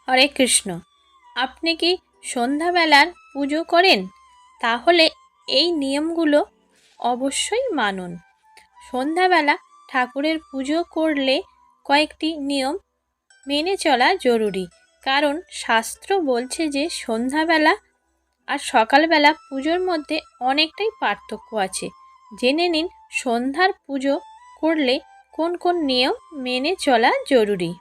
হরে কৃষ্ণ। আপনি কি সন্ধ্যাবেলার পুজো করেন? তাহলে এই নিয়মগুলো অবশ্যই মানুন। সন্ধ্যাবেলা ঠাকুরের পুজো করলে কয়েকটি নিয়ম মেনে চলা জরুরি, কারণ শাস্ত্র বলছে যে সন্ধ্যাবেলা আর সকালবেলা পুজোর মধ্যে অনেকটাই পার্থক্য আছে। জেনে নিন সন্ধ্যার পুজো করলে কোন কোন নিয়ম মেনে চলা জরুরি।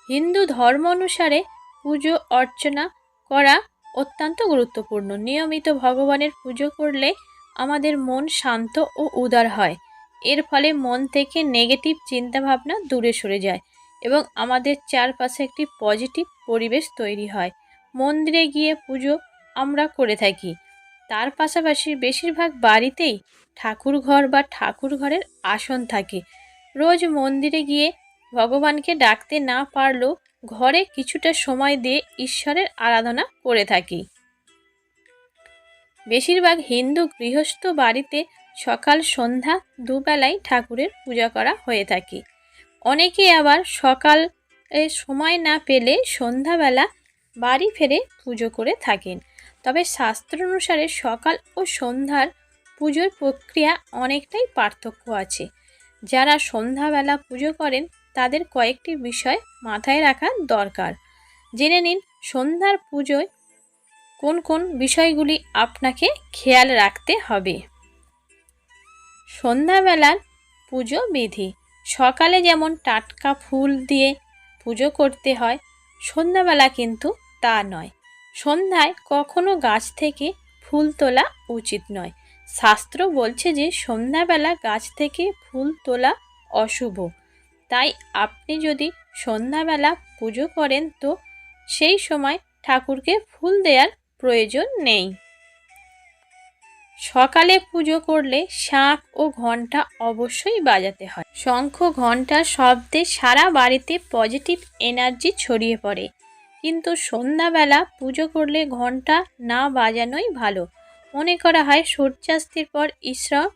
হিন্দু ধর্ম অনুসারে পুজো অর্চনা করা অত্যন্ত গুরুত্বপূর্ণ। নিয়মিত ভগবানের পুজো করলে আমাদের মন শান্ত ও উদার হয়। এর ফলে মন থেকে নেগেটিভ চিন্তাভাবনা দূরে সরে যায় এবং আমাদের চারপাশে একটি পজিটিভ পরিবেশ তৈরি হয়। মন্দিরে গিয়ে পুজো আমরা করে থাকি, তার পাশাপাশি বেশিরভাগ বাড়িতেই ঠাকুর ঘর বা ঠাকুর ঘরের আসন থাকে। রোজ মন্দিরে গিয়ে ভগবানকে ডাকতে না পারলেও ঘরে কিছুটা সময় দিয়ে ঈশ্বরের আরাধনা করে থাকি। বেশিরভাগ হিন্দু গৃহস্থ বাড়িতে সকাল সন্ধ্যা দুবেলাই ঠাকুরের পূজা করা হয়ে থাকে। অনেকে আবার সকালে সময় না পেলে সন্ধ্যাবেলা বাড়ি ফিরে পুজো করে থাকেন। তবে শাস্ত্র অনুসারে সকাল ও সন্ধ্যার পুজোর প্রক্রিয়া অনেকটাই পার্থক্য আছে। যারা সন্ধ্যাবেলা পুজো করেন তাদের কয়েকটি বিষয় মাথায় রাখা দরকার। জেনে নিন সন্ধ্যার পুজোয় কোন কোন বিষয়গুলি আপনাকে খেয়াল রাখতে হবে। সন্ধ্যাবেলার পুজো বিধি। সকালে যেমন টাটকা ফুল দিয়ে পুজো করতে হয়, সন্ধ্যাবেলা কিন্তু তা নয়। সন্ধ্যায় কখনো গাছ থেকে ফুল তোলা উচিত নয়। শাস্ত্র বলছে যে সন্ধ্যাবেলা গাছ থেকে ফুল তোলা অশুভ। তাই আপনি যদি সন্ধ্যাবেলা পুজো করেন তো সেই সময় ঠাকুরকে ফুল দেওয়ার প্রয়োজন নেই। সকালে পুজো করলে শাঁখ ও ঘণ্টা অবশ্যই বাজাতে হয়। শঙ্খ ঘণ্টার শব্দে সারা বাড়িতে পজিটিভ এনার্জি ছড়িয়ে পড়ে। কিন্তু সন্ধ্যাবেলা পুজো করলে ঘণ্টা না বাজানোই ভালো। মনে করা হয় সূর্যাস্তের পর ঈশ্বর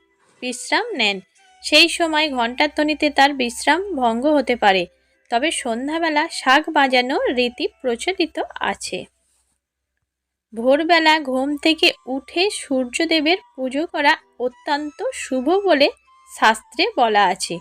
বিশ্রাম নেন, সেই সময় ঘণ্টার ধ্বনিতে তার বিশ্রাম ভঙ্গ হতে পারে। তবে সন্ধ্যাবেলা শাঁখ বাজানোর রীতি প্রচলিত আছে। ভোরবেলা ঘুম থেকে উঠে সূর্যদেবের পুজো করা অত্যন্ত শুভ বলে শাস্ত্রে বলা আছে।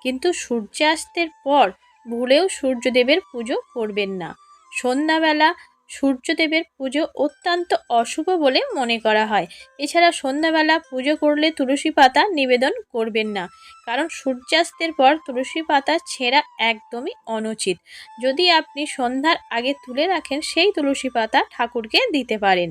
কিন্তু সূর্যাস্তের পর ভুলেও সূর্যদেবের পুজো করবেন না। সন্ধ্যাবেলা সূর্যদেবের পুজো অত্যন্ত অশুভ বলে মনে করা হয়। এছাড়া সন্ধ্যাবেলা পুজো করলে তুলসী পাতা নিবেদন করবেন না, কারণ সূর্যাস্তের পর তুলসী পাতা ছেঁড়া একদমই অনুচিত। যদি আপনি সন্ধ্যার আগে তুলে রাখেন সেই তুলসী পাতা ঠাকুরকে দিতে পারেন।